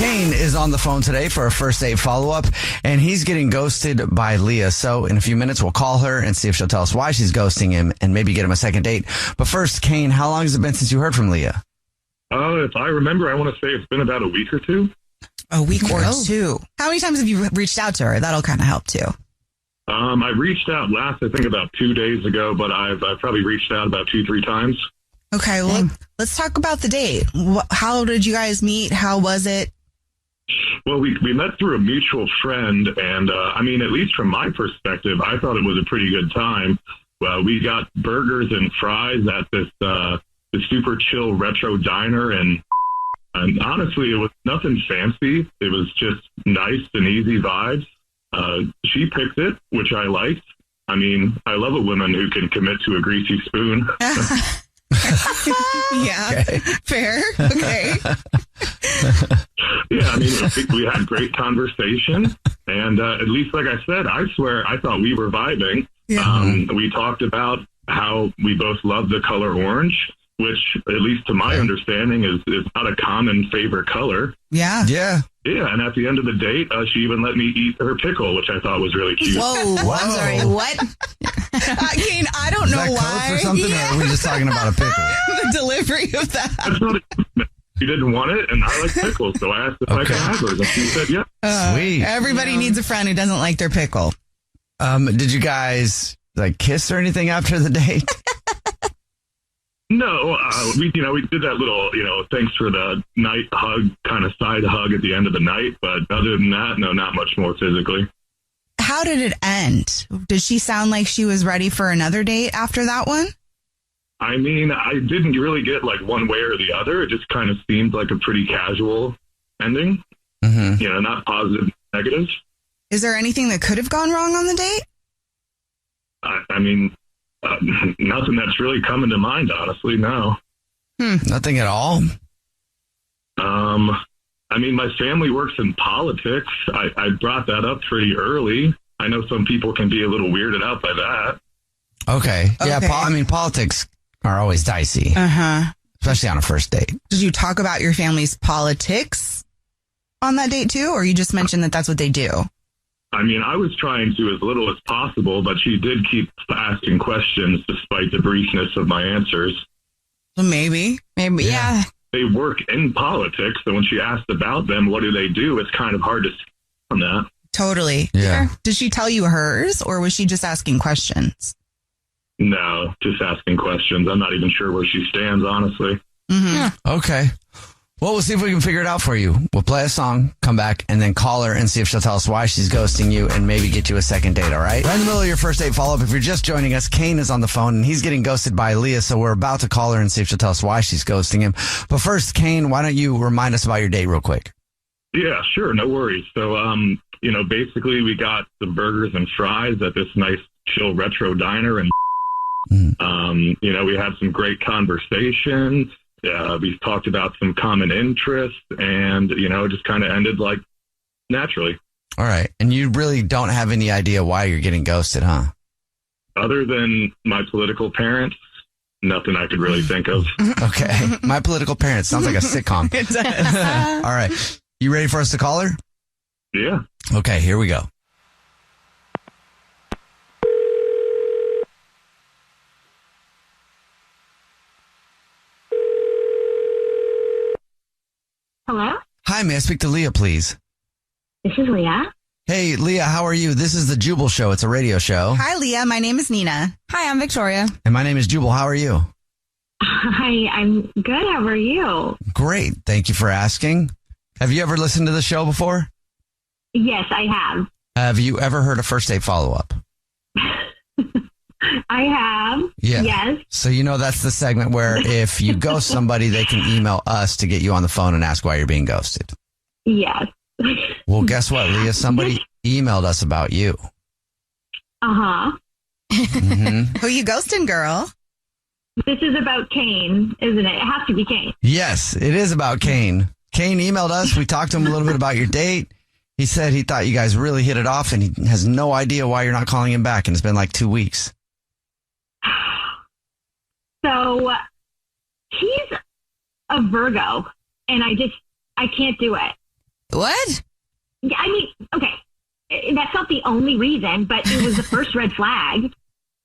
Kane is on the phone today for a first date follow-up, and he's getting ghosted by Leah. So in a few minutes, we'll call her and see if she'll tell us why she's ghosting him and maybe get him a second date. But first, Kane, how long has it been since you heard from Leah? If I remember, I want to say it's been about a week or two. A week or two. How many times have you reached out to her? That'll kind of help too. I reached out last, I think, about 2 days ago, but I've probably reached out about 2-3 times. Okay, well, let's talk about the date. How did you guys meet? How was it? Well, we met through a mutual friend, and I mean, at least from my perspective, I thought it was a pretty good time. Well, we got burgers and fries at this super chill retro diner, and honestly, it was nothing fancy. It was just nice and easy vibes. She picked it, which I liked. I mean, I love a woman who can commit to a greasy spoon. Yeah, okay. Fair. Okay. Yeah, I mean, we had great conversation, and at least, like I said, I swear I thought we were vibing. Yeah. We talked about how we both love the color orange, which, at least to my understanding, is not a common favorite color. Yeah. Yeah. Yeah, and at the end of the date, she even let me eat her pickle, which I thought was really cute. Whoa. I'm sorry, what? Kane, I don't know why. Code for something, or are we just talking about a pickle? The delivery of that. That's not she didn't want it, and I like pickles, so I asked if I could have hers, and she said yeah. Sweet. Everybody needs a friend who doesn't like their pickle. Did you guys kiss or anything after the date? No, we did that little, thanks for the night hug, kind of side hug at the end of the night. But other than that, no, not much more physically. How did it end? Did she sound like she was ready for another date after that one? I mean, I didn't really get one way or the other. It just kind of seemed like a pretty casual ending. Mm-hmm. Not positive, negative. Is there anything that could have gone wrong on the date? I mean, nothing that's really coming to mind, honestly, no. Nothing at all? I mean, my family works in politics. I brought that up pretty early. I know some people can be a little weirded out by that. Okay. Yeah, politics are always dicey. Uh-huh. Especially on a first date. Did you talk about your family's politics on that date too, or you just mentioned that that's what they do? I mean, I was trying to as little as possible, but she did keep asking questions despite the briefness of my answers. Well, maybe, yeah. They work in politics, so when she asked about them, what do they do? It's kind of hard to see on that. Totally. Yeah. Did she tell you hers, or was she just asking questions? No, just asking questions. I'm not even sure where she stands, honestly. Mm-hmm. Yeah. Okay. Well, we'll see if we can figure it out for you. We'll play a song, come back, and then call her and see if she'll tell us why she's ghosting you and maybe get you a second date, all right? Right in the middle of your first date follow-up, if you're just joining us, Kane is on the phone, and he's getting ghosted by Leah, so we're about to call her and see if she'll tell us why she's ghosting him. But first, Kane, why don't you remind us about your date real quick? Yeah, sure. No worries. So, basically we got some burgers and fries at this nice, chill retro diner, and, we had some great conversation. We talked about some common interests, and, it just kind of ended naturally. All right. And you really don't have any idea why you're getting ghosted, huh? Other than my political parents, nothing I could really think of. Okay. My political parents sounds like a sitcom. It does. All right. You ready for us to call her? Yeah. Okay, here we go. Hello? Hi, may I speak to Leah, please? This is Leah. Hey, Leah, how are you? This is the Jubal Show. It's a radio show. Hi, Leah. My name is Nina. Hi, I'm Victoria. And my name is Jubal. How are you? Hi, I'm good. How are you? Great. Thank you for asking. Have you ever listened to the show before? Yes, I have. Have you ever heard a first date follow-up? I have. Yeah. Yes. So that's the segment where if you ghost somebody, they can email us to get you on the phone and ask why you're being ghosted. Yes. Well, guess what, Leah? Somebody emailed us about you. Uh-huh. Mm-hmm. Who you ghosting, girl? This is about Kane, isn't it? It has to be Kane. Yes, it is about Kane. Kane emailed us. We talked to him a little bit about your date. He said he thought you guys really hit it off, and he has no idea why you're not calling him back, and it's been 2 weeks. So he's a Virgo, and I can't do it. What? Yeah, I mean, okay, that's not the only reason, but it was the first red flag.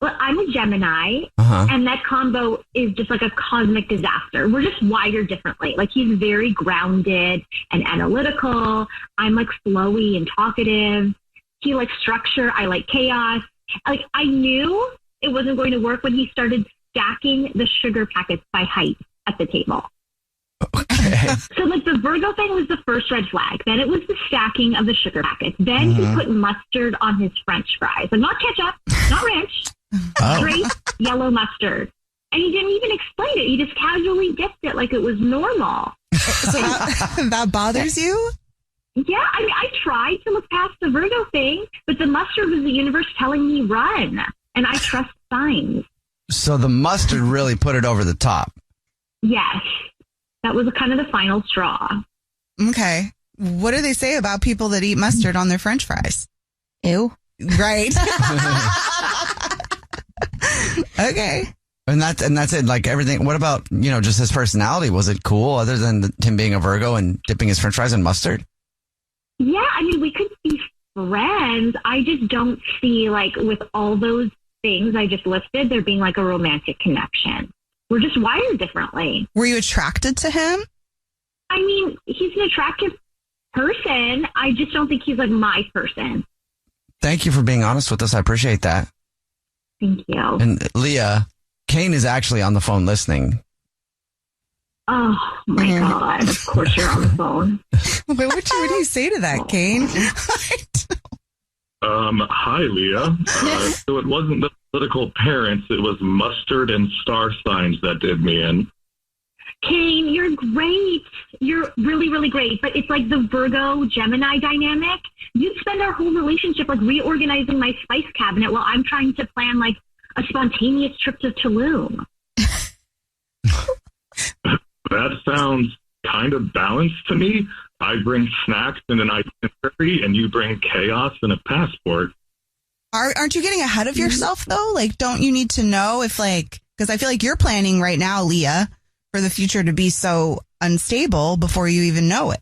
Well, I'm a Gemini, and that combo is just like a cosmic disaster. We're just wired differently. Like, he's very grounded and analytical. I'm like flowy and talkative. He likes structure. I like chaos. Like, I knew it wasn't going to work when he started stacking the sugar packets by height at the table. Okay. So, like, the Virgo thing was the first red flag. Then it was the stacking of the sugar packets. Then he put mustard on his French fries. And not ketchup, not ranch, straight yellow mustard. And he didn't even explain it. He just casually dipped it like it was normal. So that bothers you? Yeah, I mean, I tried to look past the Virgo thing, but the mustard was the universe telling me run. And I trust signs. So the mustard really put it over the top. Yes. That was kind of the final straw. Okay. What do they say about people that eat mustard on their French fries? Ew. Right. Okay. And that's it. Like, everything. What about, just his personality? Was it cool other than him being a Virgo and dipping his French fries in mustard? Yeah, I mean, we could be friends. I just don't see, like, with all those things I just listed, there being like a romantic connection. We're just wired differently. Were you attracted to him? I mean, he's an attractive person. I just don't think he's like my person. Thank you for being honest with us. I appreciate that. Thank you. And Leah, Kane is actually on the phone listening. Oh my God. Of course you're on the phone. Wait, what do you say to that, Kane? Hi, Leah. So it wasn't the political parents, it was mustard and star signs that did me in. Kane, you're great. You're really, really great. But it's like the Virgo Gemini dynamic. You'd spend our whole relationship like reorganizing my spice cabinet while I'm trying to plan like a spontaneous trip to Tulum. That sounds kind of balanced to me. I bring snacks and an itinerary, and you bring chaos and a passport. Aren't you getting ahead of yourself, though? Like, don't you need to know if, like, because I feel like you're planning right now, Leah, for the future to be so unstable before you even know it.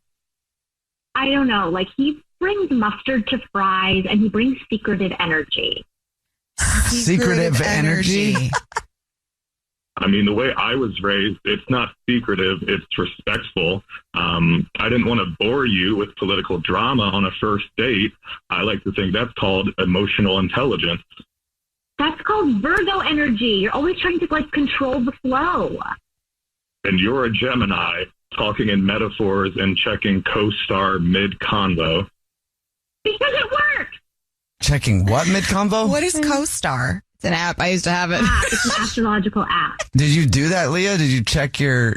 I don't know. Like, he brings mustard to fries, and he brings secretive energy. Secretive energy? I mean, the way I was raised, it's not secretive, it's respectful. I didn't want to bore you with political drama on a first date. I like to think that's called emotional intelligence. That's called Virgo energy. You're always trying to like control the flow. And you're a Gemini, talking in metaphors and checking co-star mid-convo. Because it worked. Checking what mid-convo? What is co-star? It's an app. I used to have it. It's an astrological app. Did you do that, Leah? Did you check your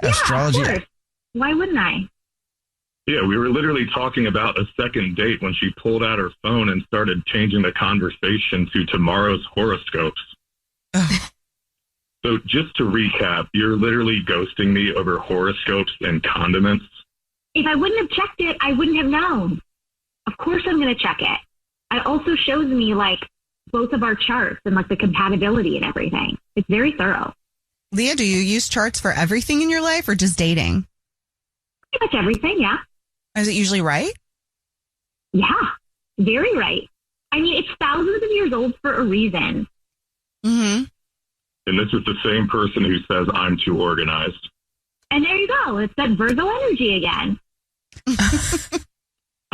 astrology? Yeah, of course. Why wouldn't I? Yeah, we were literally talking about a second date when she pulled out her phone and started changing the conversation to tomorrow's horoscopes. So just to recap, you're literally ghosting me over horoscopes and condiments. If I wouldn't have checked it, I wouldn't have known. Of course I'm going to check it. It also shows me like both of our charts and like the compatibility and everything. It's very thorough. Leah, do you use charts for everything in your life or just dating? Pretty much everything, yeah. Is it usually right? Yeah, very right. I mean, it's thousands of years old for a reason. Mm-hmm. And this is the same person who says I'm too organized. And there you go. It's that Virgo energy again.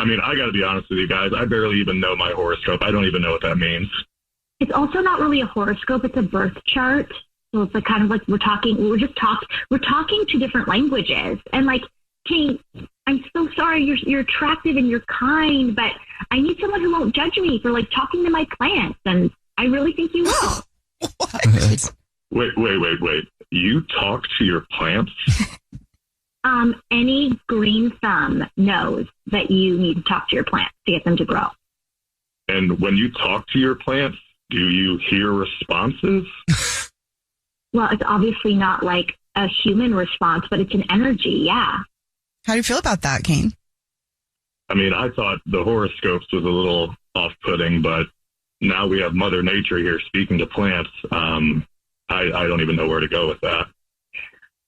I mean, I got to be honest with you guys. I barely even know my horoscope. I don't even know what that means. It's also not really a horoscope. It's a birth chart. So it's like kind of like we're talking two different languages. And like, Kate, I'm so sorry. You're attractive and you're kind, but I need someone who won't judge me for like talking to my plants. And I really think you will. What? Wait. You talk to your plants? Any green thumb knows that you need to talk to your plants to get them to grow. And when you talk to your plants, do you hear responses? Well, it's obviously not like a human response, but it's an energy. Yeah. How do you feel about that, Kane? I mean, I thought the horoscopes was a little off-putting, but now we have Mother Nature here speaking to plants. I don't even know where to go with that.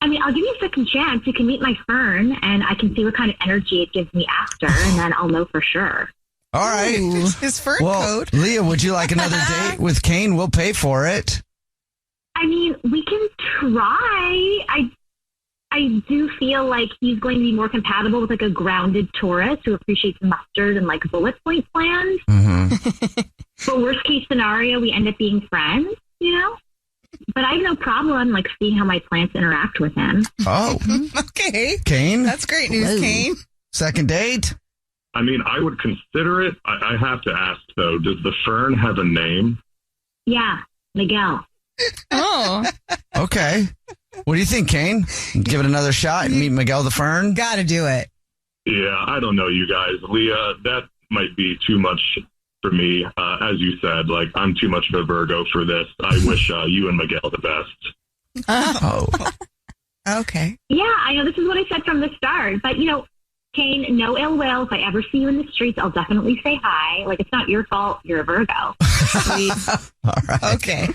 I mean, I'll give you a second chance. You can meet my Fern, and I can see what kind of energy it gives me after, and then I'll know for sure. All right. His Fern Well, code. Leah, would you like another date with Kane? We'll pay for it. I mean, we can try. I do feel like he's going to be more compatible with like a grounded tourist who appreciates mustard and like bullet point plans. Mm-hmm. But worst case scenario, we end up being friends, you know? But I have no problem like seeing how my plants interact with him. Oh, Okay. Kane? That's great news, Whoa. Kane. Second date? I mean, I would consider it. I have to ask, though, does the fern have a name? Yeah, Miguel. Oh. Okay. What do you think, Kane? Give it another shot and meet Miguel the Fern? Gotta do it. Yeah, I don't know, you guys. Leah, that might be too much for me. As you said, like, I'm too much of a Virgo for this. I wish you and Miguel the best. Oh. Okay. Yeah, I know this is what I said from the start. But, you know, Kane, no ill will. If I ever see you in the streets, I'll definitely say hi. Like, it's not your fault. You're a Virgo. Sweet. All right. Okay.